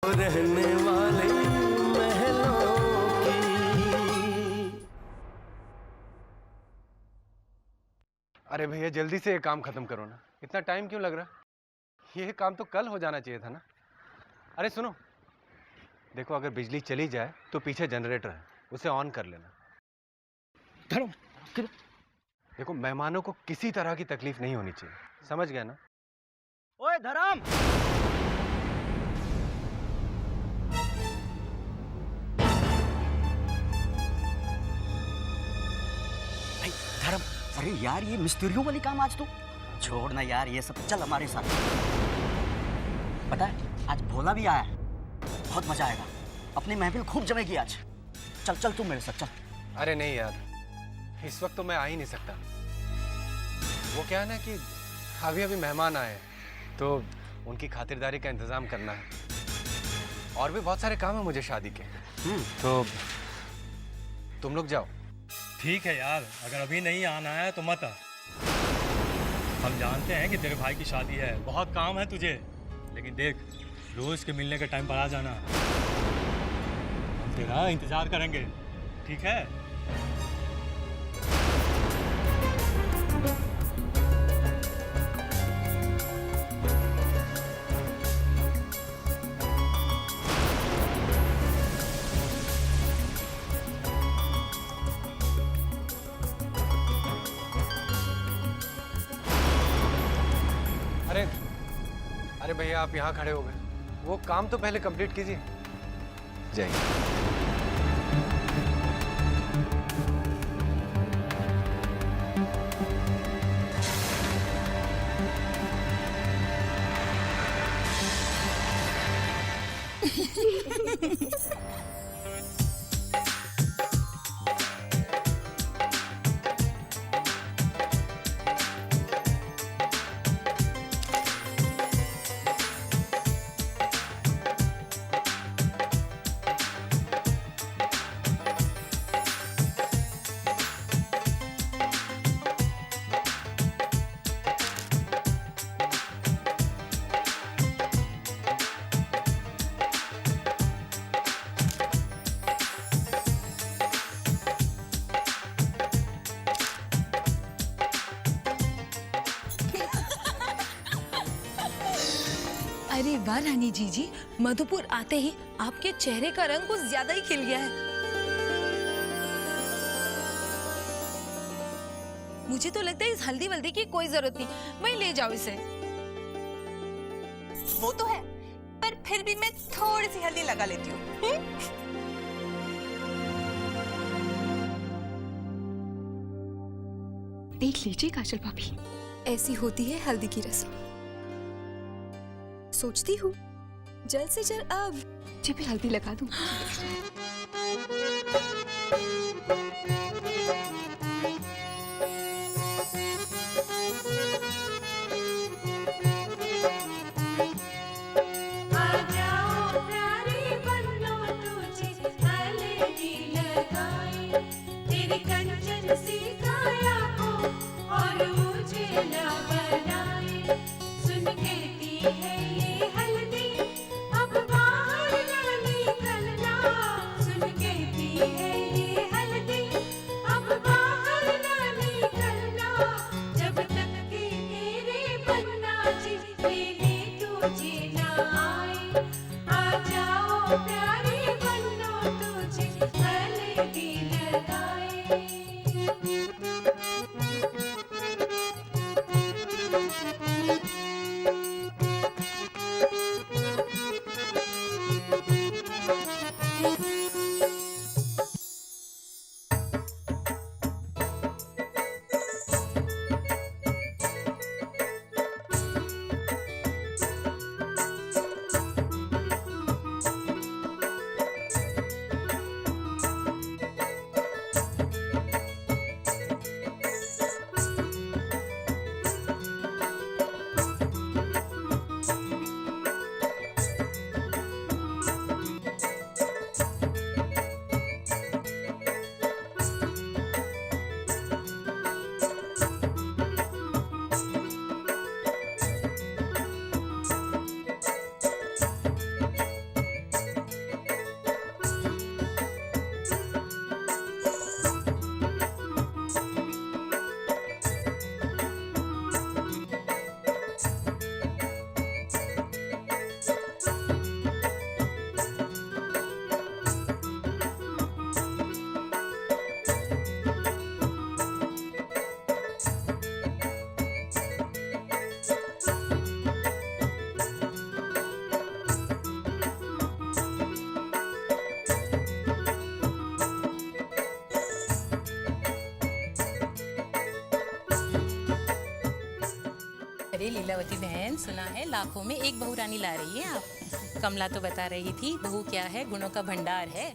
रहने वाले महलों की। अरे भैया जल्दी से ये काम खत्म करो ना, इतना टाइम क्यों लग रहा? ये काम तो कल हो जाना चाहिए था ना। अरे सुनो, देखो अगर बिजली चली जाए तो पीछे जनरेटर है, उसे ऑन कर लेना। धर्म, देखो मेहमानों को किसी तरह की तकलीफ नहीं होनी चाहिए, समझ गए ना? ओए धर्म, भाई धर्म, अरे यार ये मिस्त्रियों वाली काम आज तो छोड़ ना यार, ये सब चल हमारे साथ। पता है आज भोला भी आया है, बहुत मजा आएगा, अपनी महफिल खूब जमेगी आज। चल चल तू मेरे साथ चल। अरे नहीं यार, इस वक्त तो मैं आ ही नहीं सकता। वो क्या है ना कि अभी अभी मेहमान आए हैं, तो उनकी खातिरदारी का इंतजाम करना है, और भी बहुत सारे काम है मुझे शादी के। तो तुम लोग जाओ। ठीक है यार, अगर अभी नहीं आना है तो मत आ। हम जानते हैं कि तेरे भाई की शादी है, बहुत काम है तुझे, लेकिन देख रोज के मिलने के टाइम पर आ जाना, हम तेरा इंतजार करेंगे, ठीक है? अरे अरे भैया आप यहाँ खड़े हो गए, वो काम तो पहले कंप्लीट कीजिए। जय अरे वाह रानी जी, मधुपुर आते ही आपके चेहरे का रंग कुछ ज्यादा ही खिल गया है। मुझे तो लगता है इस हल्दी वल्दी की कोई जरूरत नहीं, वहीं ले जाओ इसे। वो तो है, पर फिर भी मैं थोड़ी सी हल्दी लगा लेती हूँ। देख लीजिए काजल भाभी, ऐसी होती है हल्दी की रस्म। सोचती हूँ जल्द से जल्द अब जी फिर हल्दी लगा दूं। लीलावती बहन, सुना है लाखों में एक बहू रानी ला रही है आप। कमला तो बता रही थी बहू क्या है, गुणों का भंडार है।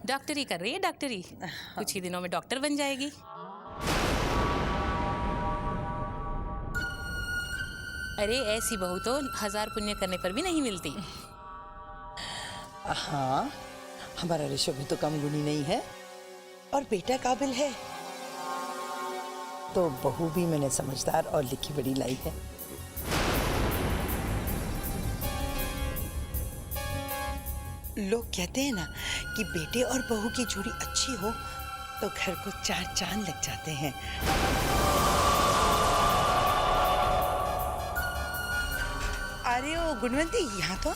डॉक्टरी कर रही है, डॉक्टरी। कुछ ही दिनों में डॉक्टर बन जाएगी। अरे ऐसी बहू तो 1000 पुण्य करने पर भी नहीं मिलती। हाँ, हमारा ऋषभ भी तो कम गुणी नहीं है और बेटा काबिल है, तो बहू भी मैंने समझदार और लिखी बड़ी लाई है। लोग कहते हैं ना कि बेटे और बहू की जोड़ी अच्छी हो तो घर को 4 चांद लग जाते हैं। अरे ओ गुणवंती, यहाँ तो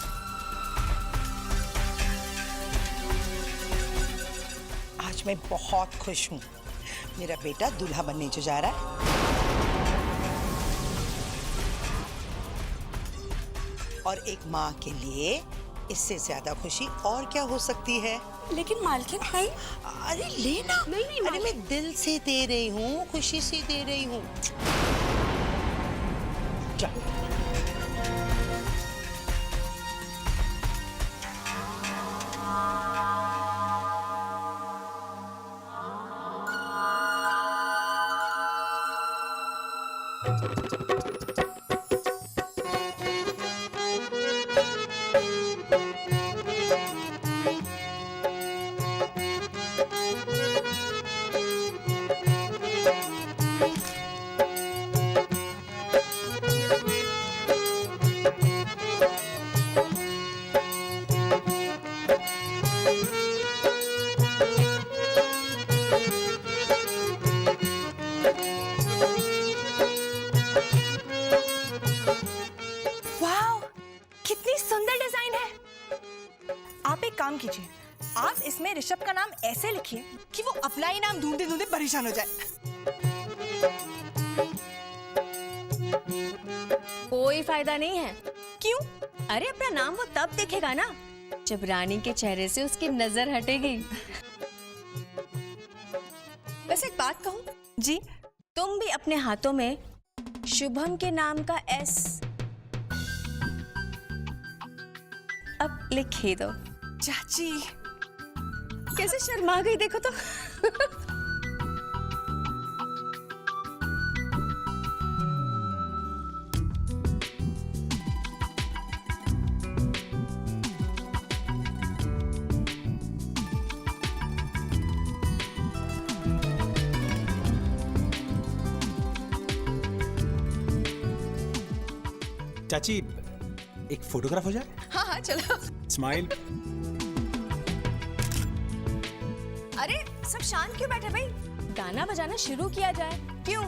आज मैं बहुत खुश हूँ। मेरा बेटा दूल्हा बनने जो जा रहा है। और एक माँ के लिए इससे ज्यादा खुशी और क्या हो सकती है। लेकिन मालकिन भाई, अरे लेना। नहीं, अरे मैं दिल से दे रही हूँ, खुशी से दे रही हूँ। जाओ। आप एक काम कीजिए, आप इसमें ऋषभ का नाम ऐसे लिखिए कि वो अपना ही नाम ढूंढते ढूंढते परेशान हो जाए। कोई फायदा नहीं है। क्यों? अरे अपना नाम वो तब देखेगा ना जब रानी के चेहरे से उसकी नजर हटेगी। वैसे एक बात कहूं? जी, तुम भी अपने हाथों में शुभम के नाम का S अब लिख ही दो। चाची, कैसे शर्मा गई देखो तो। चाची, एक फोटोग्राफ हो जाए? हाँ हाँ चलो। स्माइल। अरे सब शांत क्यों बैठे भाई? गाना बजाना शुरू किया जाए। क्यों?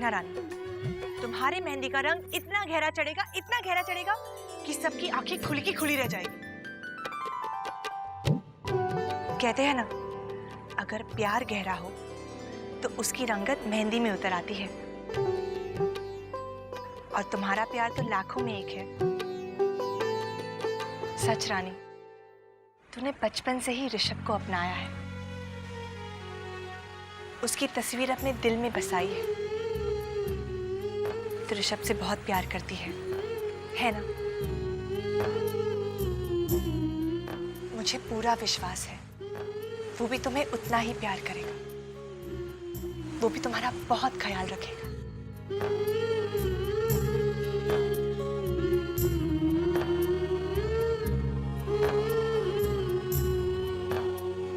देखना रानी, तुम्हारे मेहंदी का रंग इतना गहरा चढ़ेगा कि सबकी आंखें खुली की खुली रह जाएगी। कहते हैं ना, अगर प्यार गहरा हो तो उसकी रंगत मेहंदी में उतर आती है, और तुम्हारा प्यार तो लाखों में एक है। सच रानी, तूने बचपन से ही ऋषभ को अपनाया है, उसकी तस्वीर अपने दिल में बसाई है। तो ऋषभ से बहुत प्यार करती है ना? मुझे पूरा विश्वास है वो भी तुम्हें उतना ही प्यार करेगा, वो भी तुम्हारा बहुत ख्याल रखेगा।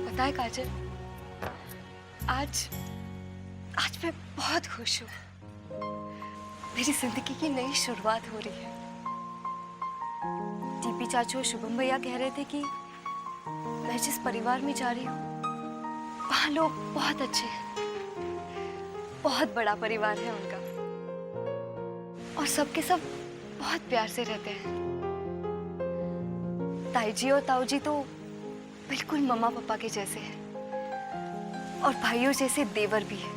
पता है काजल, आज मैं बहुत खुश हूँ। मेरी जिंदगी की नई शुरुआत हो रही है। टीपी चाचू और शुभम भैया कह रहे थे कि मैं जिस परिवार में जा रही हूँ वहाँ लोग बहुत अच्छे हैं, बहुत बड़ा परिवार है उनका, और सबके सब बहुत प्यार से रहते हैं। ताई जी और ताऊ जी तो बिल्कुल मम्मा पापा के जैसे हैं, और भाइयों जैसे देवर भी है।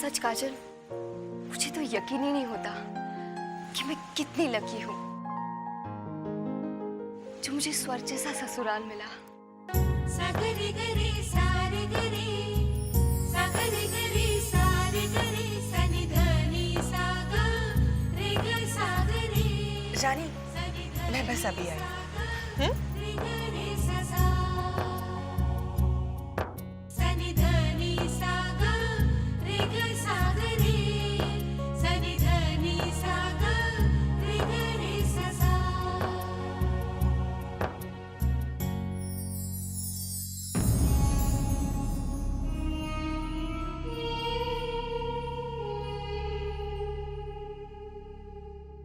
सच काजल, मुझे तो यकीन ही नहीं होता कि मैं कितनी लकी हूँ जो मुझे स्वर्ग जैसा ससुराल मिला। सागरी गरी सारे गरी, सागरी गरी सारे गरी, सनि धनी सागा रे ग सागरी। रानी, मैं बस अभी आई। सनि धनी सागा रे ग सागरी, सनि धनी सागा रे ग रे सा।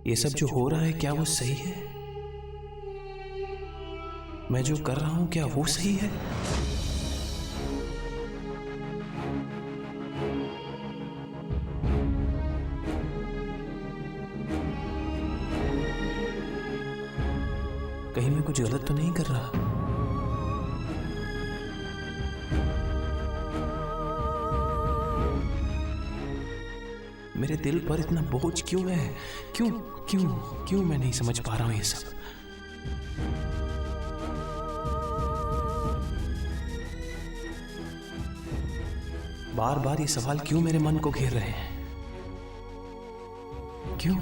ये सब जो हो रहा है क्या वो सही है? मैं जो कर रहा हूं क्या वो सही है? कहीं मैं कुछ गलत तो नहीं कर रहा? मेरे दिल पर इतना बोझ क्यों है? क्यों क्यों क्यों मैं नहीं समझ पा रहा हूं ये सब। बार बार ये सवाल क्यों मेरे मन को घेर रहे हैं? क्यों?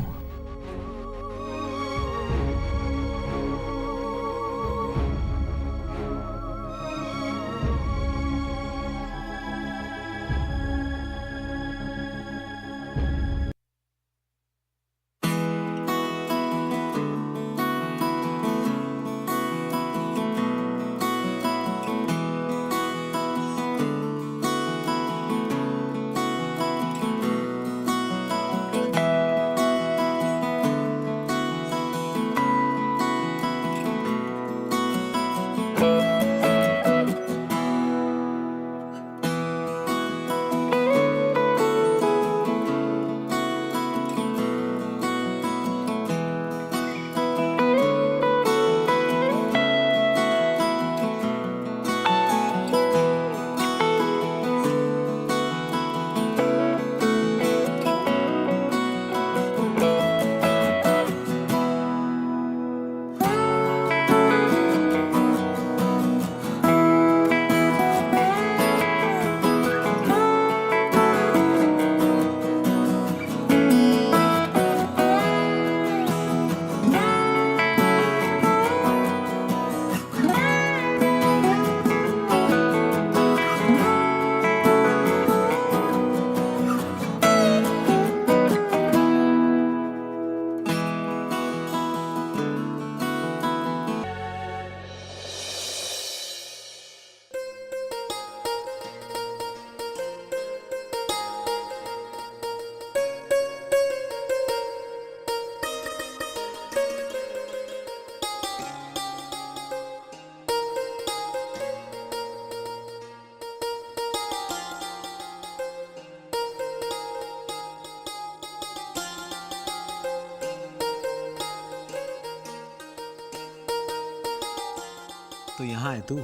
तो यहाँ है तू।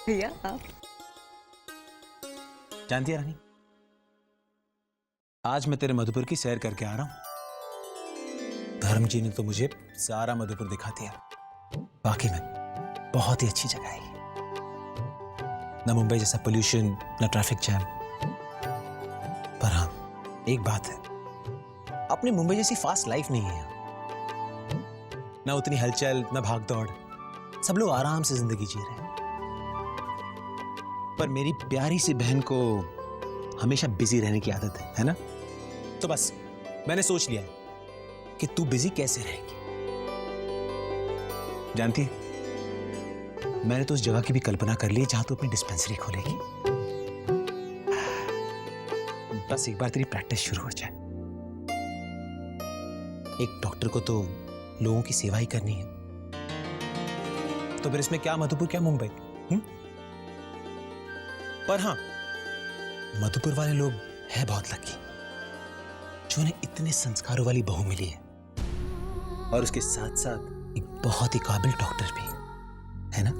भैया आप जानती है रानी, आज मैं तेरे मधुपुर की सैर करके आ रहा हूं। धर्म जी ने तो मुझे सारा मधुपुर दिखा दिया। बाकी में बहुत ही अच्छी जगह है ये। ना मुंबई जैसा पोल्यूशन, ना ट्रैफिक जैम। पर हाँ, एक बात है, अपनी मुंबई जैसी फास्ट लाइफ नहीं है यहाँ। ना उतनी हलचल, ना भाग दौड़। सब लोग आराम से जिंदगी जी रहे हैं। पर मेरी प्यारी सी बहन को हमेशा बिजी रहने की आदत है ना? तो बस मैंने सोच लिया है कि तू बिजी कैसे रहेगी। जानती है, मैंने तो उस जगह की भी कल्पना कर ली जहां तू अपनी डिस्पेंसरी खोलेगी। बस एक बार तेरी प्रैक्टिस शुरू हो जाए। एक डॉक्टर को तो लोगों की सेवा ही करनी है, तो फिर इसमें क्या मधुपुर, क्या मुंबई। पर हाँ, मधुपुर वाले लोग हैं बहुत लकी, जो उन्हें इतने संस्कारों वाली बहू मिली है, और उसके साथ साथ एक बहुत ही काबिल डॉक्टर भी है ना।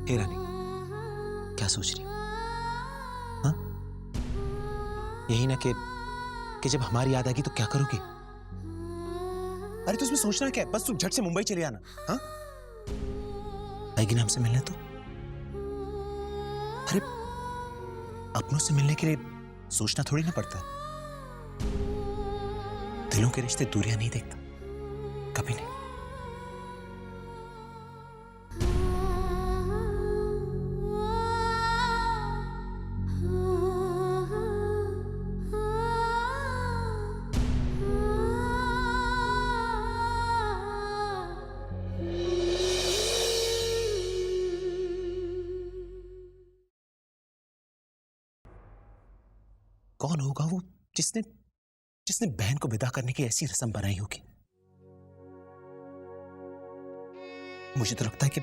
हे रानी, क्या सोच रही हो? हाँ? यही ना कि जब हमारी याद आएगी तो क्या करोगी? अरे तो उसमें सोचना क्या है? बस तू झट से मुंबई चले आना। हाँ? आएगी ना हमसे मिलने तो? अरे अपनों से मिलने के लिए सोचना थोड़ी ना पड़ता है। दिलों के रिश्ते दूरियां नहीं देखता, कभी नहीं। कौन होगा वो जिसने बहन को विदा करने की ऐसी रस्म बनाई होगी? मुझे तो लगता है कि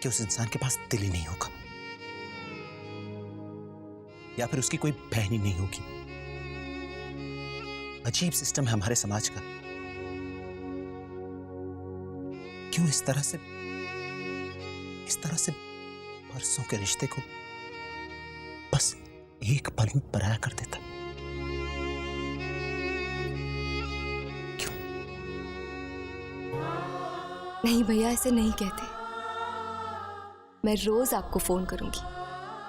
उस इंसान के पास दिल ही नहीं होगा, या फिर उसकी कोई बहन ही नहीं होगी। अजीब सिस्टम है हमारे समाज का। क्यों इस तरह से बरसों के रिश्ते को बस एक पल में पराया कर देता? क्यों? नहीं भैया, ऐसे नहीं कहते। मैं रोज आपको फोन करूंगी,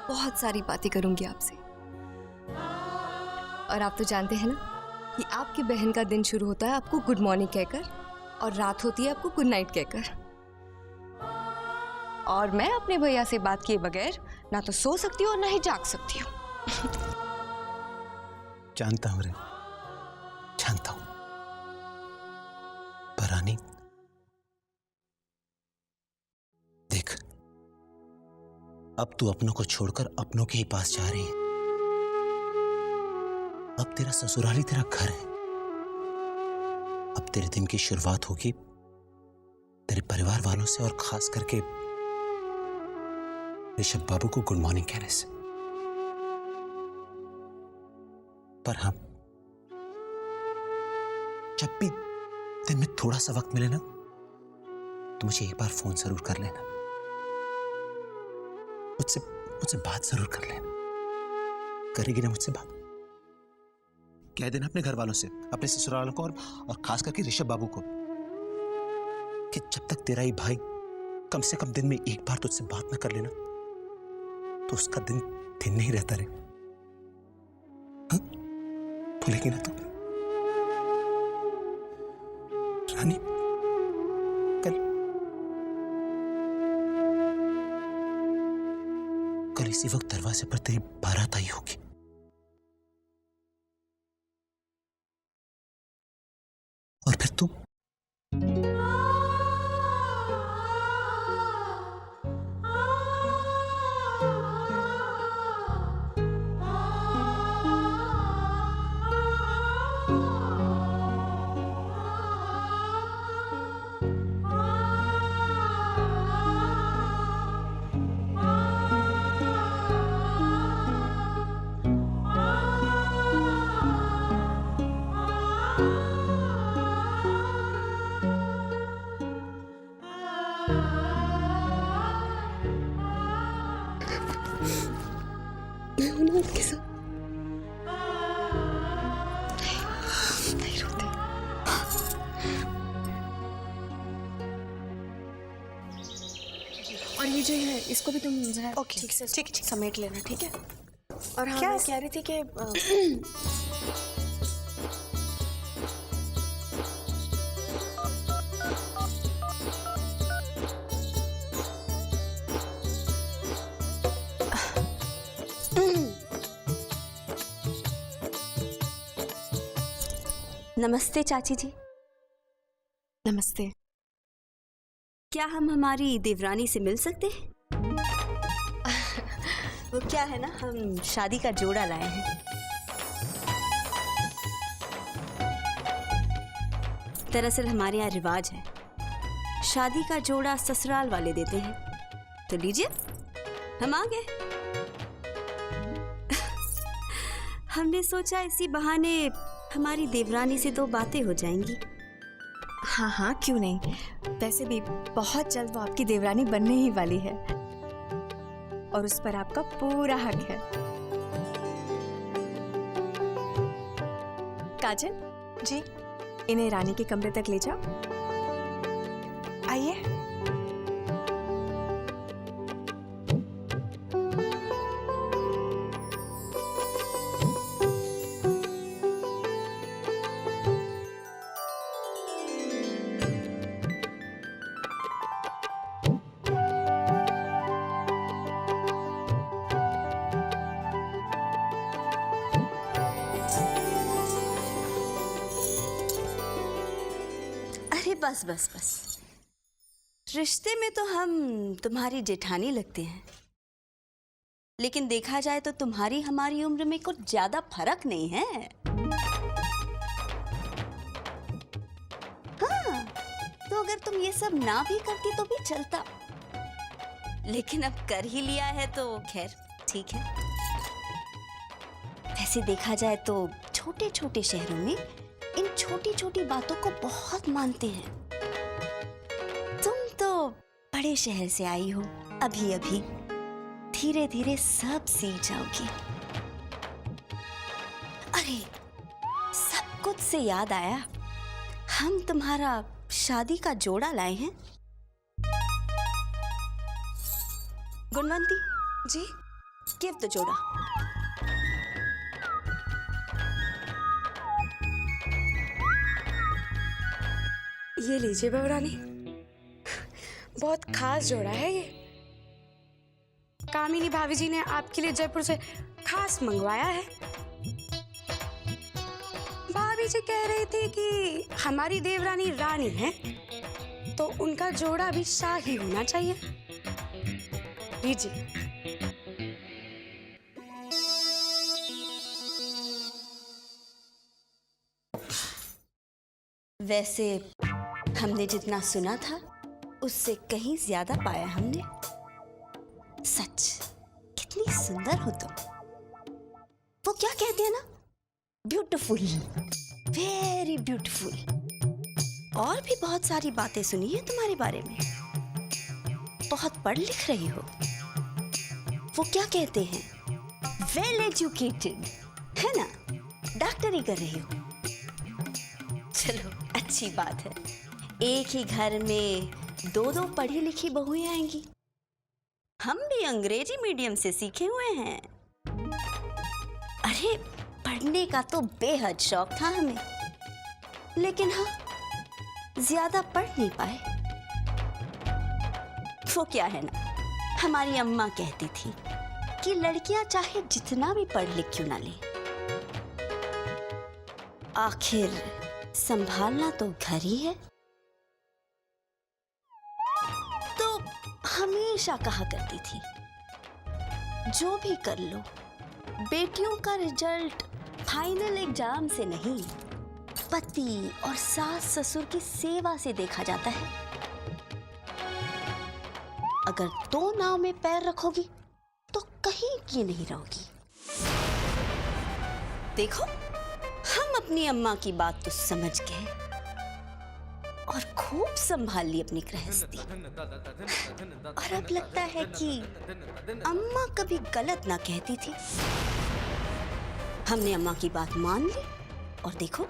बहुत सारी बातें करूंगी आपसे। और आप तो जानते हैं ना कि आपकी बहन का दिन शुरू होता है आपको गुड मॉर्निंग कहकर, और रात होती है आपको गुड नाइट कहकर। और मैं अपने भैया से बात किए बगैर ना तो सो सकती हूँ और ना ही जाग सकती हूँ। जानता हूं रे, जानता हूं। पर रानी देख, अब तू अपनों को छोड़कर अपनों के ही पास जा रही है। अब तेरा ससुराल ही तेरा घर है। अब तेरे दिन की शुरुआत होगी तेरे परिवार वालों से, और खास करके ऋषभ बाबू को गुड मॉर्निंग कहने से। पर हाँ, जब भी दिन में थोड़ा सा वक्त मिले ना, तो मुझे एक बार फोन जरूर कर लेना। मुझसे बात जरूर कर लेना। करेगी ना मुझसे बात? कह देना अपने घर वालों से, अपने ससुरालों को, और खास करके ऋषभ बाबू को, कि जब तक तेरा ही भाई कम से कम दिन में एक बार तुझसे बात ना कर लेना, तो उसका दिन नहीं रहता रे। हाँ? भूलेगी ना तू रानी? कल इसी वक्त दरवाजे पर तेरी बारात आई होगी। और फिर तू नमन के साथ। नहीं रोते। और ये जो है इसको भी तुम जरा ओके, ठीक से ठीक, ठीक। समेट लेना, ठीक है? और हाँ, क्या मैं कह रही थी कि नमस्ते चाची जी। नमस्ते। क्या हम हमारी देवरानी से मिल सकते हैं? वो क्या है ना, हम शादी का जोड़ा लाए हैं। दरअसल हमारे यहाँ रिवाज है, शादी का जोड़ा ससुराल वाले देते हैं। तो लीजिए, हम आ गए। हमने सोचा इसी बहाने हमारी देवरानी से 2 बातें हो जाएंगी। हाँ हाँ, क्यों नहीं। वैसे भी बहुत जल्द वो आपकी देवरानी बनने ही वाली है और उस पर आपका पूरा हक है। काजल जी, इन्हें रानी के कमरे तक ले जाओ। आइए। अरे बस बस बस, रिश्ते में तो हम तुम्हारी जेठानी लगते हैं, लेकिन देखा जाए तो तुम्हारी हमारी उम्र में कुछ ज्यादा फर्क नहीं है। हाँ, तो अगर तुम ये सब ना भी करती तो भी चलता, लेकिन अब कर ही लिया है तो खैर ठीक है। वैसे देखा जाए तो छोटे छोटे शहरों में इन छोटी छोटी बातों को बहुत मानते हैं। तुम तो बड़े शहर से आई हो, अभी अभी धीरे धीरे सब सीख जाओगी। अरे सब कुछ से याद आया, हम तुम्हारा शादी का जोड़ा लाए हैं। गुणवंती जी, गिव द जोड़ा। ये लीजिए बहुरानी, बहुत खास जोड़ा है ये। कामिनी भाभी जी ने आपके लिए जयपुर से खास मंगवाया है। भाभी जी कह रही थी कि हमारी देवरानी रानी है तो उनका जोड़ा भी शाही होना चाहिए। लीजिए। वैसे हमने जितना सुना था उससे कहीं ज्यादा पाया हमने। सच, कितनी सुंदर हो तुम। वो क्या कहते हैं ना, ब्यूटीफुल, वेरी ब्यूटीफुल। और भी बहुत सारी बातें सुनी है तुम्हारे बारे में, बहुत पढ़ लिख रही हो। वो क्या कहते हैं, वेल एजुकेटेड, है ना, डॉक्टरी कर रही हो। चलो अच्छी बात है, एक ही घर में 2-2 पढ़ी लिखी बहुएं आएंगी। हम भी अंग्रेजी मीडियम से सीखे हुए हैं। अरे पढ़ने का तो बेहद शौक था हमें, लेकिन हाँ, ज्यादा पढ़ नहीं पाए। वो क्या है ना, हमारी अम्मा कहती थी कि लड़कियां चाहे जितना भी पढ़ लिख क्यों ना ले, आखिर संभालना तो घर ही है। तो हमेशा कहा करती थी, जो भी कर लो, बेटियों का रिजल्ट फाइनल एग्जाम से नहीं, पति और सास ससुर की सेवा से देखा जाता है। अगर 2 नाव में पैर रखोगी तो कहीं की नहीं रहोगी। देखो, हम अपनी अम्मा की बात तो समझ गए और खूब संभाल ली अपनी गृहस्थी। और अब लगता है कि अम्मा कभी गलत ना कहती थी। हमने अम्मा की बात मान ली और देखो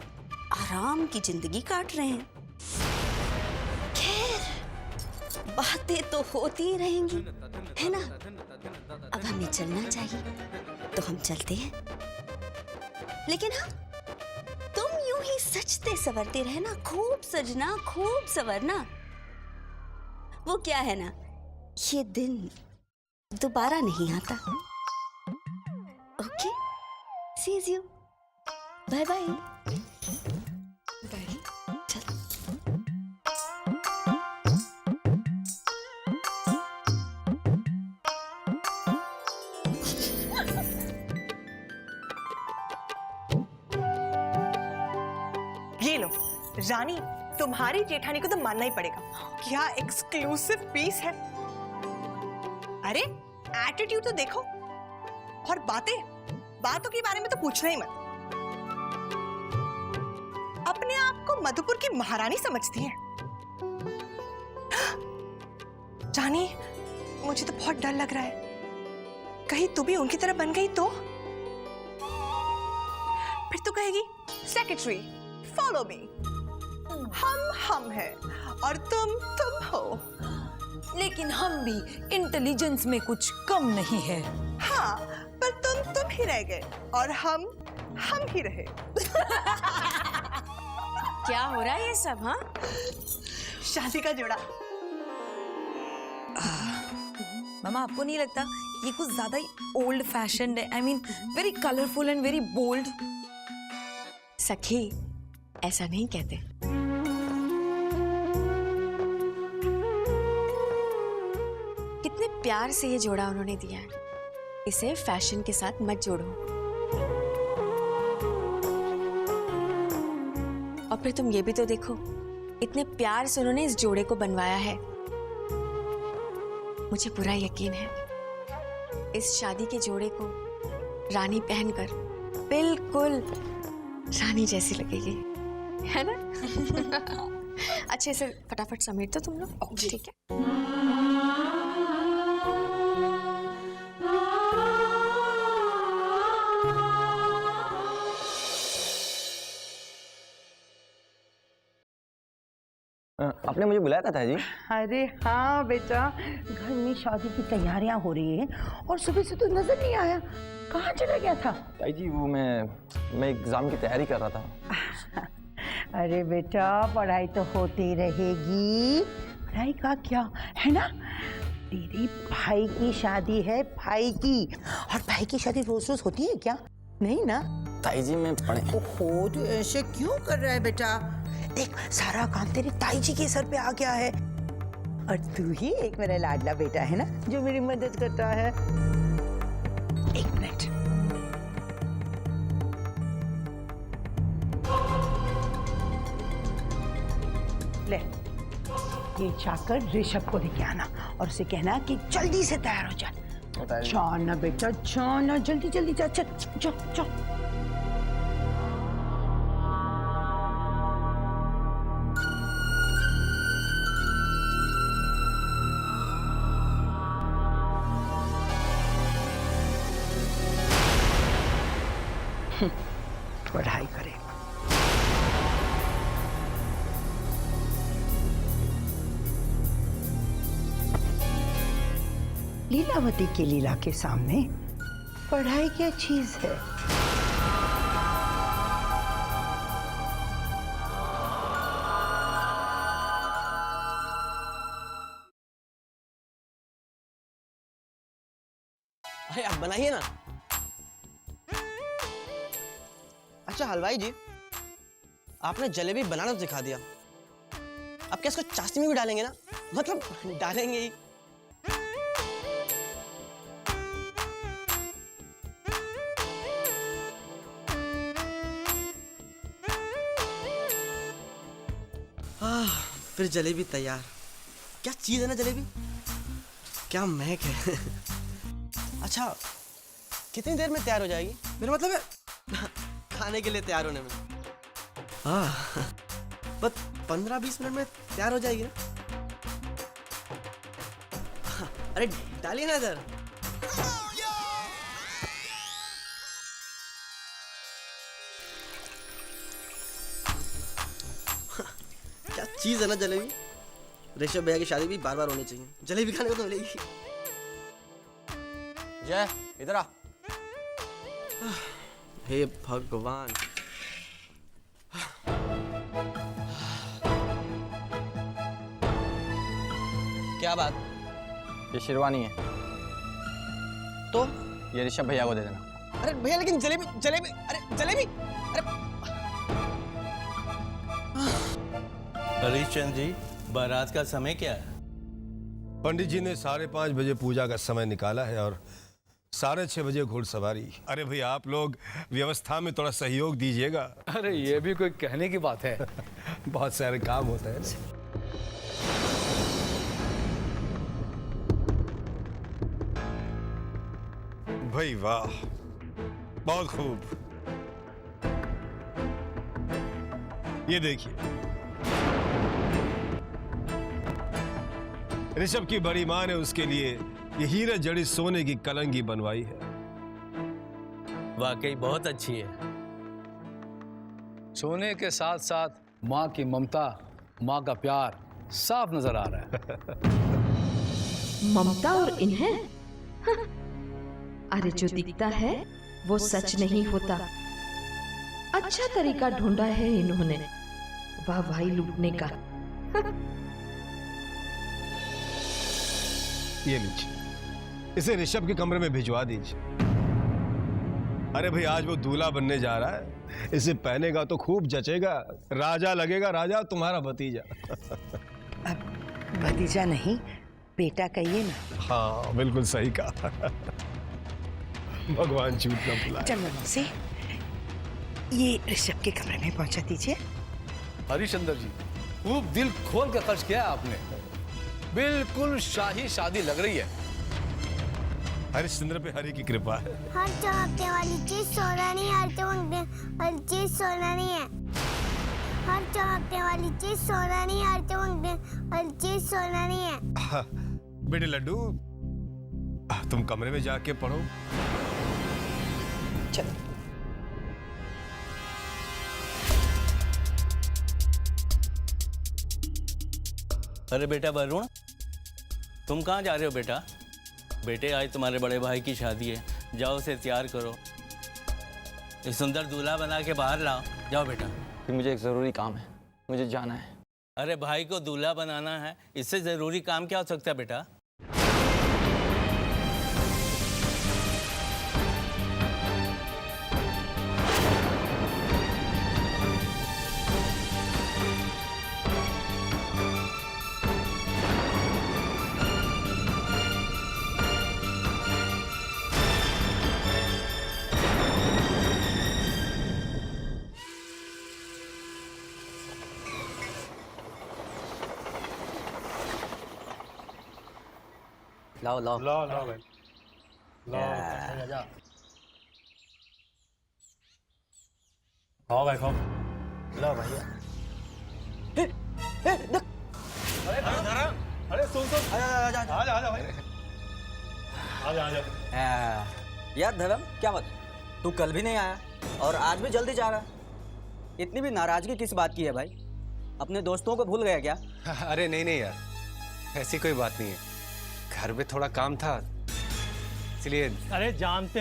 आराम की जिंदगी काट रहे हैं। खैर बातें तो होती ही रहेंगी, है ना? अब हमें चलना चाहिए तो हम चलते हैं। लेकिन हाँ, तुम यूं ही सजते संवरते रहना, खूब सजना खूब संवरना। वो क्या है ना, ये दिन दोबारा नहीं आता। Okay, sees you, bye bye. Bye. चल। ये लो रानी, तुम्हारी जेठानी को तो मानना ही पड़ेगा, क्या एक्सक्लूसिव पीस है। अरे एटीट्यूड तो देखो, और बातों के बारे में तो पूछना ही मत। अपने आप को मधुपुर की महारानी समझती है। रानी, मुझे तो बहुत डर लग रहा है, कहीं तू भी उनकी तरह बन गई तो? फिर तो कहेगी सेक्रेटरी फॉलो मी, हम है और तुम हो। लेकिन हम भी इंटेलिजेंस में कुछ कम नहीं है। हाँ, पर तुम ही रह गए और हम ही रहे। क्या हो रहा है ये सब? हाँ, शादी का जोड़ा। मामा, आपको नहीं लगता ये कुछ ज्यादा ही ओल्ड फैशन्ड है? I mean very colourful and very bold. सखी, ऐसा नहीं कहते। कितने प्यार से ये जोड़ा उन्होंने दिया है, इसे फैशन के साथ मत जोड़ो। और फिर तुम ये भी तो देखो, इतने प्यार से उन्होंने इस जोड़े को बनवाया है। मुझे पूरा यकीन है इस शादी के जोड़े को रानी पहनकर बिल्कुल रानी जैसी लगेगी, है ना? अच्छे से फटाफट समेट दो तुम लोग, ठीक है? आपने मुझे बुलाया था ताई जी? अरे हाँ बेटा, घर में शादी की तैयारियां हो रही हैं और सुबह से तो नजर नहीं आया, कहाँ चला गया था? ताई जी वो मैं एग्जाम की तैयारी कर रहा था। अरे बेटा, पढ़ाई तो होती रहेगी, पढ़ाई का क्या है ना। तेरे भाई की शादी है, भाई की, और भाई की शादी रोज रोज होती है क्या? नहीं ना। ताई जी मैं पढ़े। ओहो, तो ऐसे क्यों कर रहा है बेटा? देख, सारा काम तेरी ताई जी के सर पे आ गया है, और तू ही एक मेरा लाडला बेटा है ना, जो मेरी मदद करता है। एक मिनट, ले, ये जाकर ऋषभ को लेके आना और उसे कहना कि जल्दी से तैयार हो जा। जाना बेटा, जाना, जल्दी जल्दी जा, चल जा जा। पढ़ाई करे। लीलावती की लीला के सामने पढ़ाई क्या चीज है? अरे आप बनाइए ना। अच्छा हलवाई जी, आपने जलेबी बनाना तो सिखा दिया, अब क्या इसको चाशनी में भी डालेंगे ना? मतलब डालेंगे ही। फिर जलेबी तैयार। क्या चीज है ना जलेबी, क्या महक है। अच्छा, कितनी देर में तैयार हो जाएगी? मेरा मतलब है खाने के लिए तैयार होने में। हाँ, बस 15-20 मिनट में तैयार हो जाएगी ना? अरे डालिए ना इधर। चीज है ना जलेबी, ऋषभ भैया की शादी भी बार बार होनी चाहिए, जलेबी खाने को तो मिलेगी। जय इधर आ। हे भगवान। क्या बात? ये शेरवानी है तो ये ऋषभ भैया को दे देना। अरे भैया लेकिन जलेबी जलेबी, अरे जलेबी, अरे हरीशचंद्र जी, बारात का समय क्या है? पंडित जी ने 5:30 बजे पूजा का समय निकाला है और 6:30 बजे घुड़सवारी। अरे भाई आप लोग व्यवस्था में थोड़ा सहयोग दीजिएगा। अरे ये भी कोई कहने की बात है। बहुत सारे काम होते हैं। भाई वाह, बहुत खूब। ये देखिए, ऋषभ की बड़ी माँ ने उसके लिए ये हीरे जड़ी सोने की कलंगी बनवाई है। वाकई बहुत अच्छी है। सोने के साथ साथ माँ की ममता, माँ का प्यार साफ नजर आ रहा है। ममता और इन्हें? अरे जो दिखता है वो सच नहीं होता। अच्छा तरीका ढूंढा है इन्होंने वाहवाही लूटने का। ये लीजिए, इसे ऋषभ के कमरे में भिजवा दीजिए। अरे भाई आज वो दूल्हा बनने जा रहा है, इसे पहनेगा तो खूब जचेगा, राजा लगेगा, राजा तुम्हारा भतीजा। अब भतीजा नहीं, बेटा कहिए ना। हाँ बिल्कुल सही कहा। भगवान झूठ न बुलाए। चलो से ये ऋषभ के कमरे में पहुंचा दीजिए। हरिश्चंद्र जी, खूब दिल खोल कर खर्च किया आपने। बिल्कुल शाही शादी लग रही है। हरिश्चंद्र पे हरि की कृपा है। हर चमकने वाली चीज सोना नहीं, हर चीज सोना नहीं है। हर चमकने वाली चीज सोना नहीं, हर चीज सोना नहीं है। बेटे लड्डू, तुम कमरे में जाके पढ़ो। चलो। अरे बेटा वरुण, तुम कहाँ जा रहे हो बेटा? बेटे आज तुम्हारे बड़े भाई की शादी है, जाओ उसे तैयार करो, एक सुंदर दूल्हा बना के बाहर लाओ। जाओ बेटा। मुझे एक जरूरी काम है, मुझे जाना है। अरे भाई को दूल्हा बनाना है, इससे जरूरी काम क्या हो सकता है बेटा? लाओ लाओ लाओ लाओ भाई, लाओ। खाओ भाई, खाओ। लो भैया। अरे सुन सुन, आजा भाई, आजा। यार धर्म, क्या बात? तू कल भी नहीं आया और आज भी जल्दी जा रहा है। इतनी भी नाराजगी किस बात की है भाई? अपने दोस्तों को भूल गया क्या? अरे नहीं नहीं यार, ऐसी कोई बात नहीं है। घर में थोड़ा काम था इसलिए। अरे जानते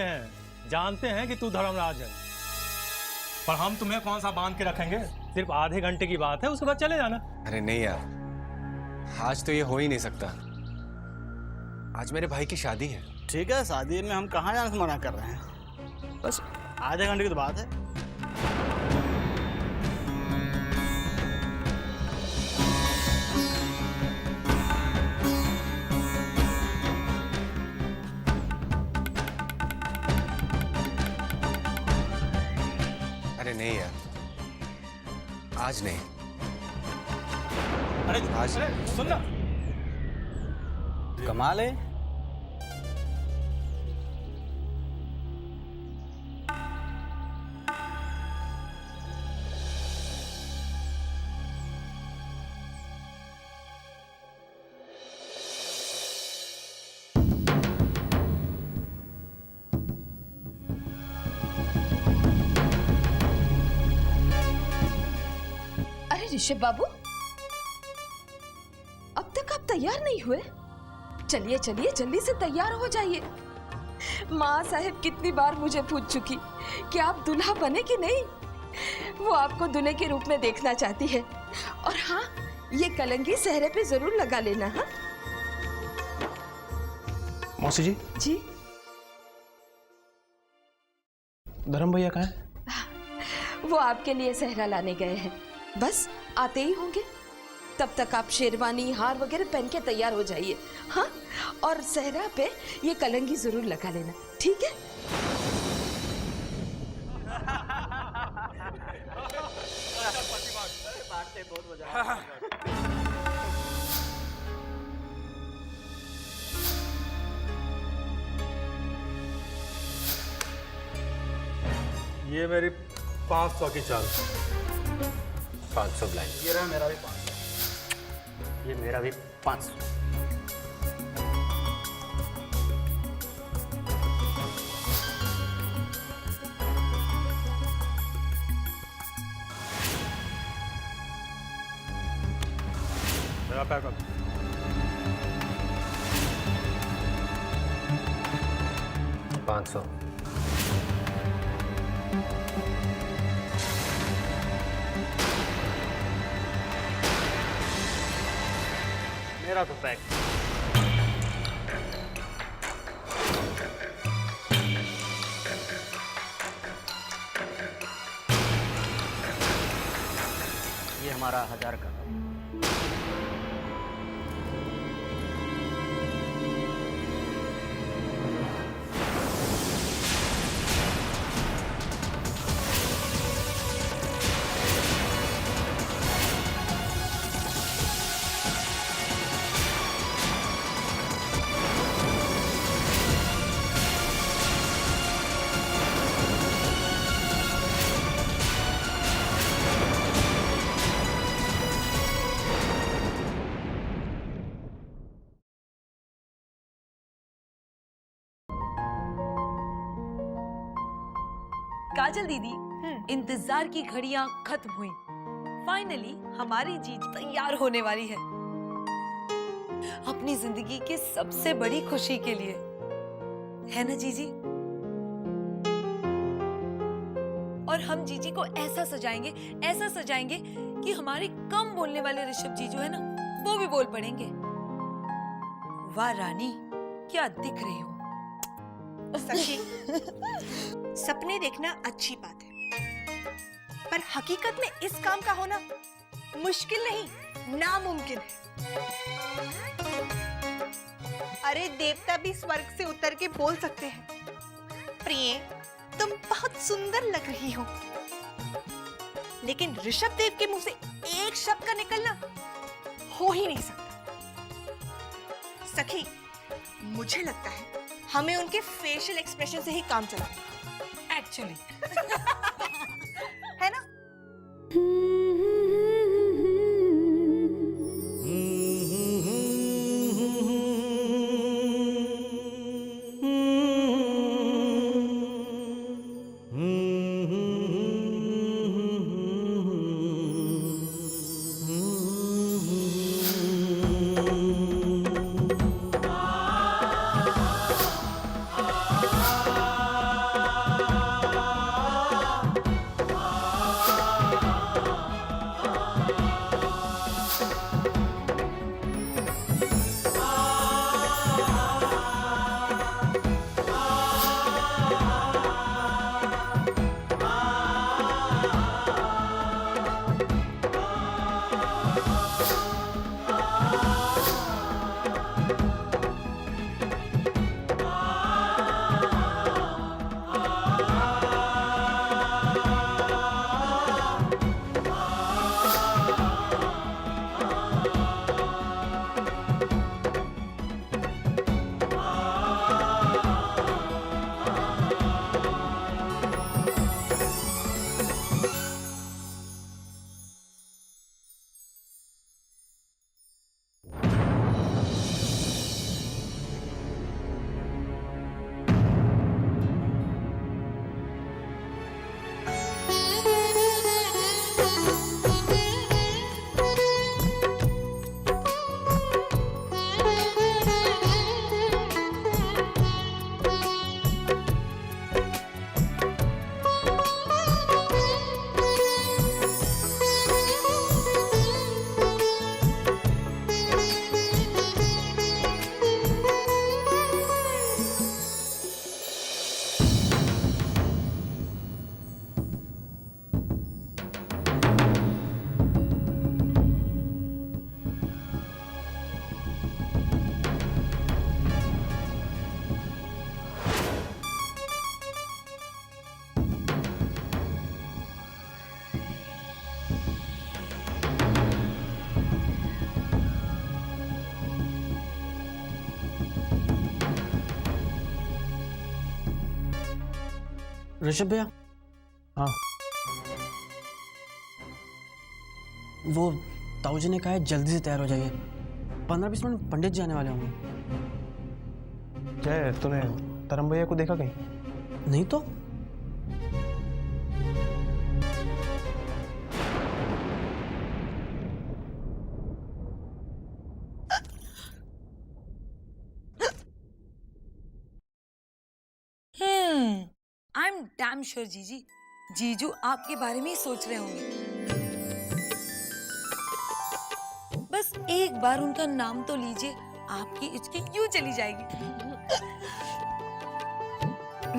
हैं कि तू धर्मराज है, पर हम तुम्हें कौन सा बांध के रखेंगे? सिर्फ आधे घंटे की बात है, उसके बाद चले जाना। अरे नहीं यार, आज तो ये हो ही नहीं सकता। आज मेरे भाई की शादी है। ठीक है, शादी में हम कहाँ जाने से मना कर रहे हैं, बस आधे घंटे की तो बात है। अरे नहीं यार, आज नहीं। अरे आज सुन ना, कमाल है। अरे ऋषभ बाबू, तैयार नहीं हुए? चलिए चलिए जल्दी से तैयार हो जाइए। माँ साहब कितनी बार मुझे पूछ चुकी कि आप दूल्हा बने कि नहीं। वो आपको दूल्हे के रूप में देखना चाहती है। और हाँ, ये कलंगी सेहरे पे जरूर लगा लेना। हाँ मौसी जी। जी धर्म भैया कहाँ है? वो आपके लिए सेहरा लाने गए हैं, बस आते ही होंगे। तब तक आप शेरवानी हार वगैरह पहन के तैयार हो जाइए। हाँ, और सेहरा पे ये कलंगी जरूर लगा लेना, ठीक है? ये मेरी 500 की चाल। 500 ब्लाइंड। ये रहा मेरा भी 500। ये मेरा भी 500। मेरा पैकअप 500। मेरा तो पैक। ये हमारा 1000 का। काजल दीदी, इंतजार की घड़ियां खत्म हुई। फाइनली हमारी जीज तैयार होने वाली है अपनी जिंदगी की सबसे बड़ी खुशी के लिए, है ना जीजी? और हम जीजी को ऐसा सजाएंगे कि हमारे कम बोलने वाले ऋषभ जी जो है ना, वो भी बोल पड़ेंगे। वाह रानी, क्या दिख रही हो। सखी, सपने देखना अच्छी बात है, पर हकीकत में इस काम का होना मुश्किल नहीं, नामुमकिन है। अरे देवता भी स्वर्ग से उतर के बोल सकते हैं, प्रिय तुम बहुत सुंदर लग रही हो, लेकिन ऋषभ देव के मुंह से एक शब्द का निकलना हो ही नहीं सकता। सखी, मुझे लगता है हमें उनके फेशियल एक्सप्रेशन से ही काम चलाना एक्चुअली है ना? ऋषभ भैया। हाँ। वो ताऊ जी ने कहा है जल्दी से तैयार हो जाइए, 15-20 मिनट पंडित जी आने वाले होंगे। जय, तूने धर्म भैया को देखा कहीं? नहीं तो। आई एम डैम श्योर जीजू आपके बारे में ही सोच रहे होंगे। बस एक बार उनका नाम तो लीजिए, आपकी इचकी यूं चली जाएगी।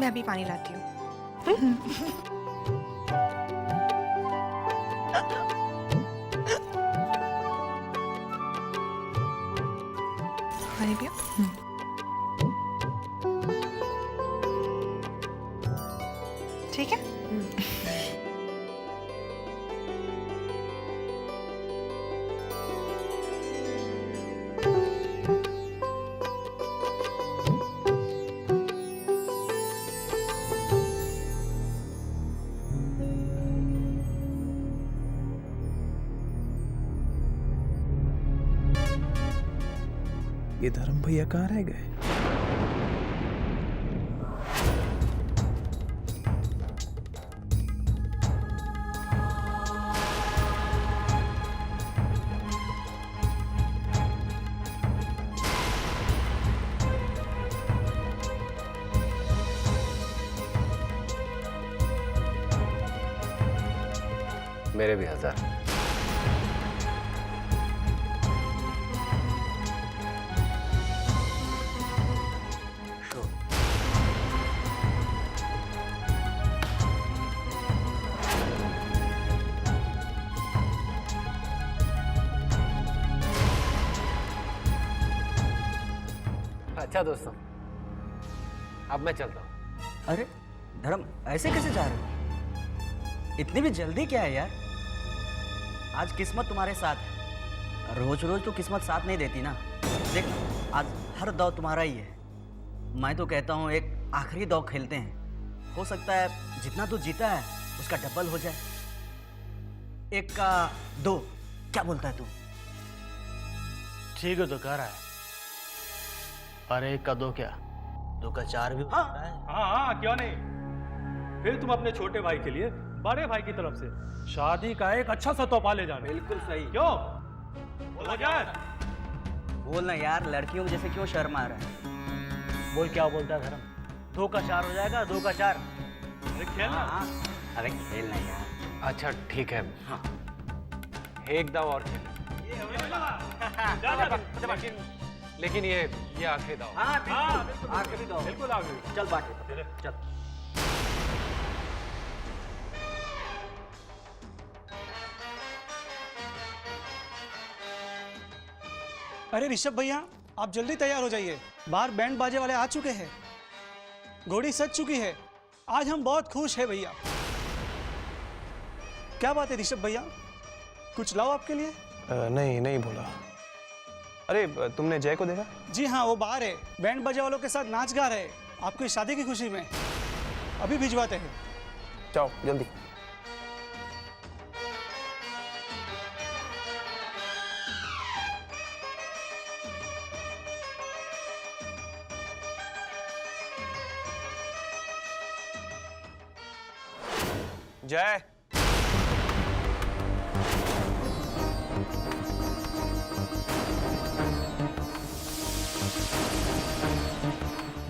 मैं अभी पानी लाती हूँ। पानी पियो। ठीक है। ये धर्म भैया कहाँ रह गए? मेरे भी 1000। अच्छा दोस्तों, अब मैं चलता हूँ। अरे धर्म, ऐसे कैसे जा रहे हो? इतनी भी जल्दी क्या है यार? आज किस्मत तुम्हारे साथ है। रोज रोज तो किस्मत साथ नहीं देती ना। देख, आज हर दौर तुम्हारा ही है। मैं तो कहता हूँ एक आखिरी दौर खेलते हैं। हो सकता है जितना तू जीता है उसका डबल हो जाए। 1 का 2, क्या बोलता है तू? ठीक है तो कह रहा है, पर 1 का 2 क्या, 2 का 4 भी हो सकता है। हाँ, क्यों नहीं। फिर तुम अपने छोटे भाई के लिए बड़े भाई की तरफ से शादी का एक अच्छा सा तोहफा ले जाना। बिल्कुल सही। क्यों हो जाए? बोल ना यार, लड़कियों जैसे क्यों शर्मा रहा है? बोल, क्या बोलता है धर्म? 2 का 4 हो जाएगा, 2 का 4। अरे खेलना। अरे खेलना यार। अच्छा ठीक है। हाँ। एक दाव और खेल। लेकिन ये आखिरी दाव। हाँ बिल्कुल, आखिरी दाव। बिल्कुल आखिरी। चल बाटे, चल। अरे ऋषभ भैया, आप जल्दी तैयार हो जाइए। बाहर बैंड बाजे वाले आ चुके हैं, घोड़ी सज चुकी है। आज हम बहुत खुश हैं भैया। क्या बात है ऋषभ भैया, कुछ लाओ आपके लिए? नहीं बोला। अरे तुमने जय को देखा? जी हाँ, वो बाहर है, बैंड बाजे वालों के साथ नाच गा रहे हैं आपकी शादी की खुशी में। अभी भिजवाते हैं। जाओ जल्दी। जय,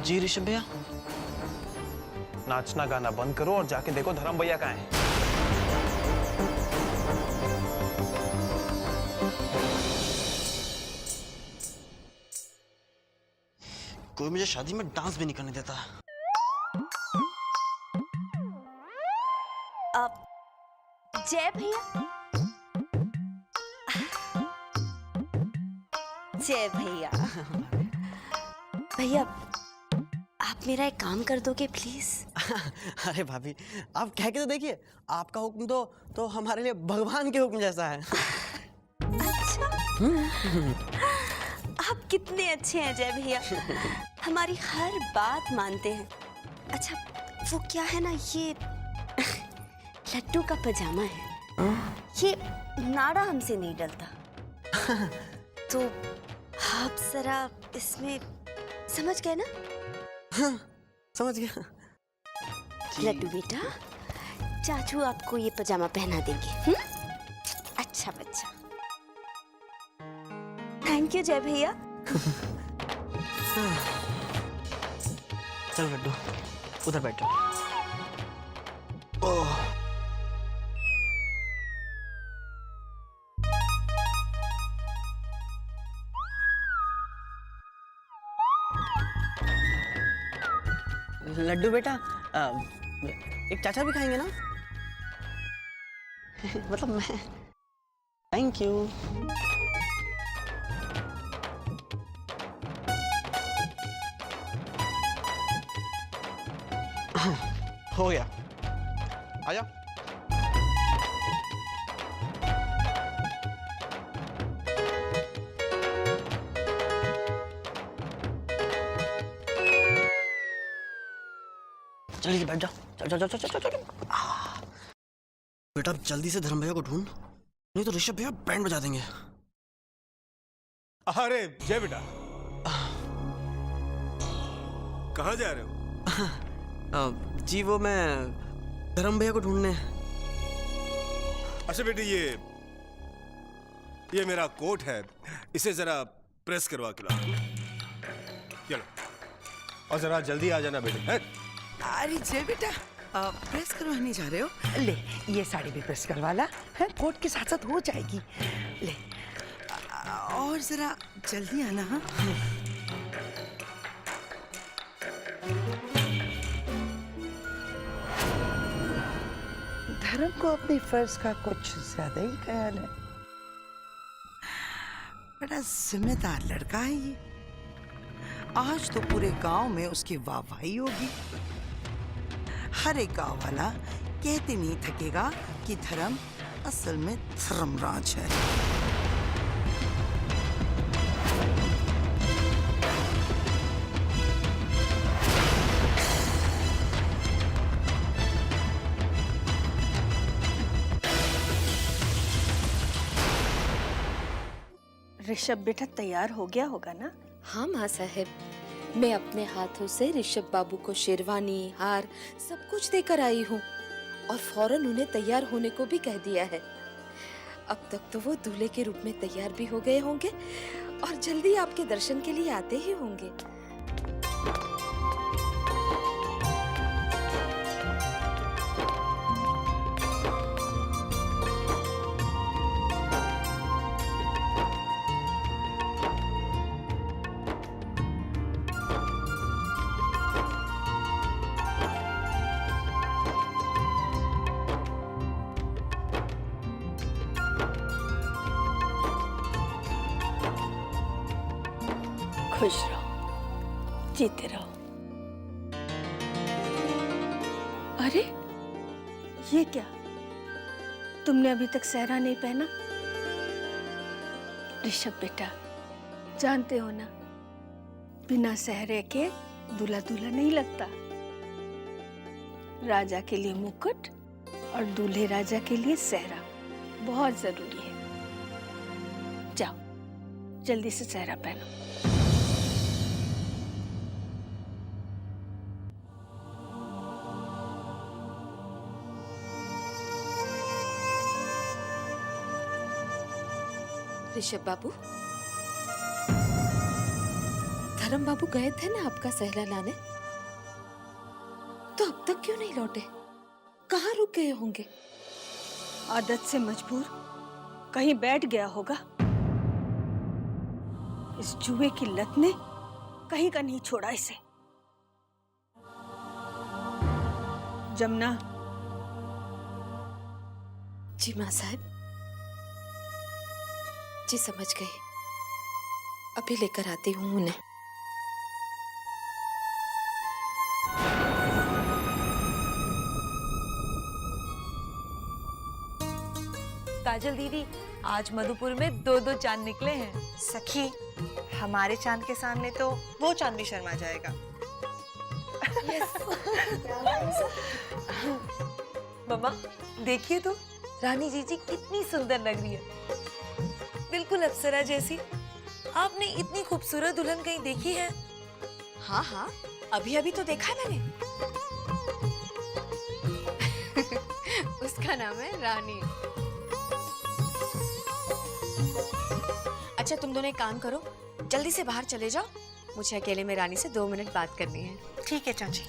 जी ऋषभ भैया। नाचना गाना बंद करो और जाके देखो धर्म भैया कहाँ हैं। कोई मुझे शादी में डांस भी नहीं करने देता। जय भैया। जय भैया। भैया, आप मेरा एक काम कर दोगे प्लीज? अरे भाभी, आप कह के तो देखिए, आपका हुक्म तो हमारे लिए भगवान के हुक्म जैसा है। अच्छा, आप कितने अच्छे हैं जय भैया, हमारी हर बात मानते हैं। अच्छा वो क्या है ना, ये लड्डू का पजामा है। ये नाड़ा हमसे नहीं डलता। तो आप जरा इसमें समझ गए ना? हाँ, समझ गया। लड्डू बेटा, चाचू आपको ये पजामा पहना देंगे। अच्छा बच्चा। थैंक यू जय भैया। चलो लड्डू, उधर बैठो। ओह, लड्डू बेटा, एक चाचा भी खाएंगे ना? मतलब मैं। Thank you. हो गया, आजा। चलिए बैठ जाओ। चल चल चल चल चल चल। बेटा जल्दी से धर्म भैया को ढूंढ, नहीं तो ऋषभ भैया बैंड बजा देंगे। अरे जय बेटा, कहाँ जा रहे हो? जी वो मैं धर्म भैया को ढूंढने। अच्छा बेटे, ये मेरा कोट है, इसे जरा प्रेस करवा के ला। चलो, और जरा जल्दी आ जाना बेटे। है? अरे जय बेटा, प्रेस करवाने जा रहे हो? ले ये साड़ी भी प्रेस करवा ला, है कोट के साथ साथ हो जाएगी। ले और जरा जल्दी आना। हाँ धर्म को अपने फर्ज का कुछ ज्यादा ही ख्याल है। बड़ा जिम्मेदार लड़का है ये। आज तो पूरे गांव में उसकी वाहवाही होगी। हर एक गांव वाला कहते नहीं थकेगा कि धर्म असल में धर्मराज है। ऋषभ बेटा तैयार हो गया होगा ना? हाँ माँ साहेब, मैं अपने हाथों से ऋषभ बाबू को शेरवानी, हार सब कुछ देकर आई हूँ और फौरन उन्हें तैयार होने को भी कह दिया है। अब तक तो वो दूल्हे के रूप में तैयार भी हो गए होंगे और जल्दी आपके दर्शन के लिए आते ही होंगे। खुश रहो, जीते रहो। अरे ये क्या, तुमने अभी तक सहरा नहीं पहना? ऋषभ बेटा, जानते हो ना, बिना सहरे के दूल्हा दूल्हा नहीं लगता। राजा के लिए मुकुट और दूल्हे राजा के लिए सहरा बहुत जरूरी है। जाओ जल्दी से सहरा पहनो। ऋषभ बाबू, धर्म बाबू गए थे ना आपका सहला लाने, तो अब तक क्यों नहीं लौटे? कहाँ रुक गए होंगे? आदत से मजबूर कहीं बैठ गया होगा। इस जुए की लत ने कहीं का नहीं छोड़ा इसे। जमुना। जी माँ साहब, जी समझ गई, अभी लेकर आती हूँ उन्हें। काजल दीदी, आज मधुपुर में 2-2 चांद निकले हैं। सखी, हमारे चांद के सामने तो वो चांद भी शर्मा जाएगा। मम्मा देखिए तो रानी जीजी कितनी सुंदर लग रही है, बिल्कुल अप्सरा जैसी। आपने इतनी खूबसूरत दुल्हन कहीं देखी है? हाँ हाँ, अभी अभी तो देखा है मैंने। उसका नाम है रानी। अच्छा तुम दोनों एक काम करो, जल्दी से बाहर चले जाओ, मुझे अकेले में रानी से 2 मिनट बात करनी है। ठीक है चाची।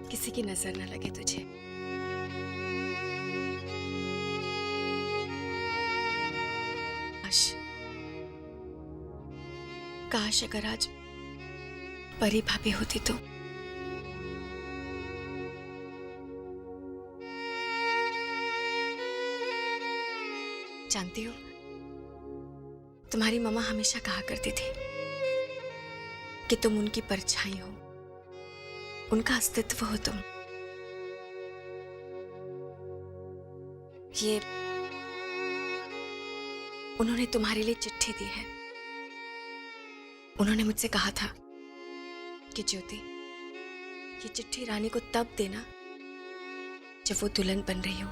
किसी की नजर न लगे तुझे। काश अगर आज परी भाभी होती तो। जानती हो, तुम्हारी मम्मा हमेशा कहा करती थी कि तुम उनकी परछाई हो, उनका अस्तित्व हो तुम। ये उन्होंने तुम्हारे लिए चिट्ठी दी है। उन्होंने मुझसे कहा था कि ज्योति, ये चिट्ठी रानी को तब देना जब वो दुल्हन बन रही हो।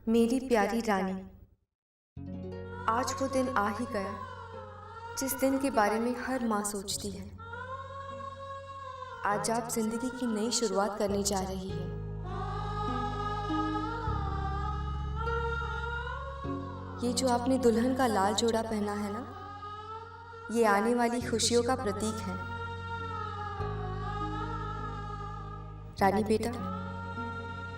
मेरी प्यारी रानी, आज वो दिन आ ही गया जिस दिन के बारे में हर माँ सोचती है। आज आप जिंदगी की नई शुरुआत करने जा रही है। ये जो आपने दुल्हन का लाल जोड़ा पहना है ना, ये आने वाली खुशियों का प्रतीक है। रानी बेटा,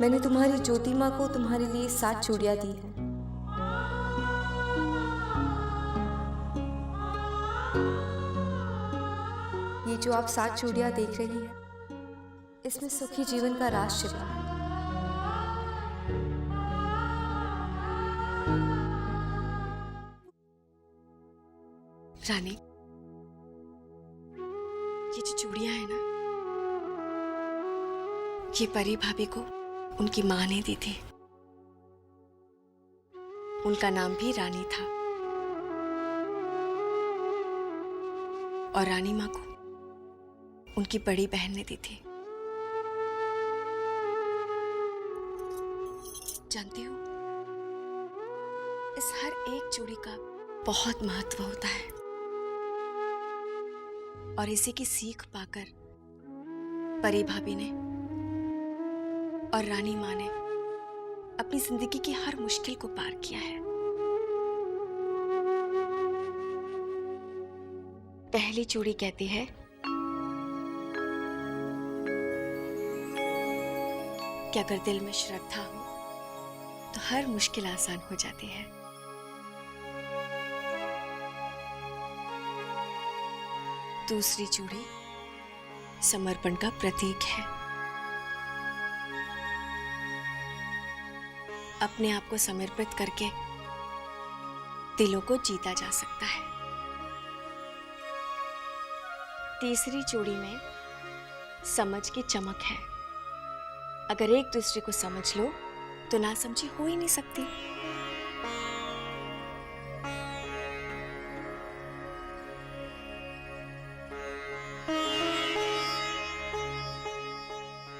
मैंने तुम्हारी ज्योति माँ को तुम्हारे लिए 7 चूड़ियाँ दी हैं। ये जो आप 7 चूड़ियाँ देख रही हैं, इसमें सुखी जीवन का राज छिपा है। रानी, ये जो चूड़ियाँ हैं ना, ये परी भाभी को उनकी माँ ने दी थी। उनका नाम भी रानी था और रानी माँ को उनकी बड़ी बहन ने दी थी। जानती हो, इस हर एक चूड़ी का बहुत महत्व होता है और इसी की सीख पाकर परी भाभी ने और रानी माँ ने अपनी जिंदगी की हर मुश्किल को पार किया है। पहली चूड़ी कहती है कि अगर दिल में श्रद्धा हो तो हर मुश्किल आसान हो जाती है। दूसरी चूड़ी समर्पण का प्रतीक है। अपने आप को समर्पित करके दिलों को जीता जा सकता है। तीसरी चूड़ी में समझ की चमक है। अगर एक दूसरे को समझ लो तो नासमझी हो ही नहीं सकती।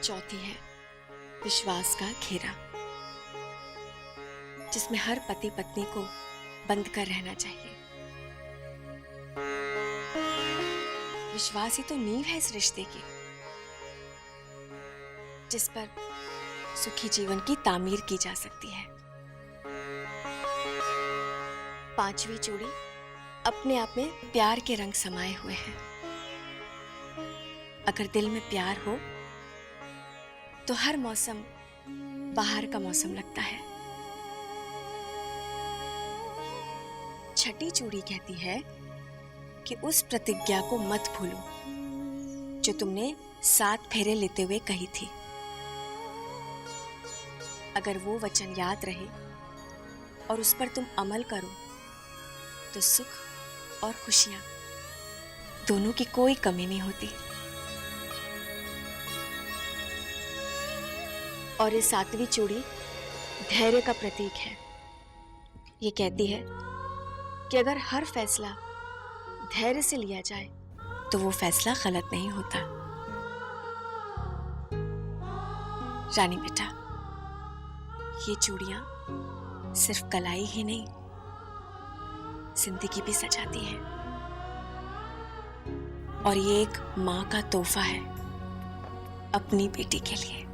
चौथी है विश्वास का घेरा, जिसमें हर पति पत्नी को बंद कर रहना चाहिए। विश्वास ही तो नींव है इस रिश्ते की, जिस पर सुखी जीवन की तामीर की जा सकती है। पांचवी चूड़ी अपने आप में प्यार के रंग समाये हुए हैं। अगर दिल में प्यार हो तो हर मौसम बाहर का मौसम लगता है। छठी चूड़ी कहती है कि उस प्रतिज्ञा को मत भूलो जो तुमने 7 फेरे लेते हुए कही थी। अगर वो वचन याद रहे और उस पर तुम अमल करो तो सुख और खुशियां दोनों की कोई कमी नहीं होती। और ये 7वीं चूड़ी धैर्य का प्रतीक है। ये कहती है कि अगर हर फैसला धैर्य से लिया जाए तो वो फैसला गलत नहीं होता। रानी बेटा, ये चूड़ियां सिर्फ कलाई ही नहीं, जिंदगी भी सजाती है। और ये एक माँ का तोहफा है अपनी बेटी के लिए।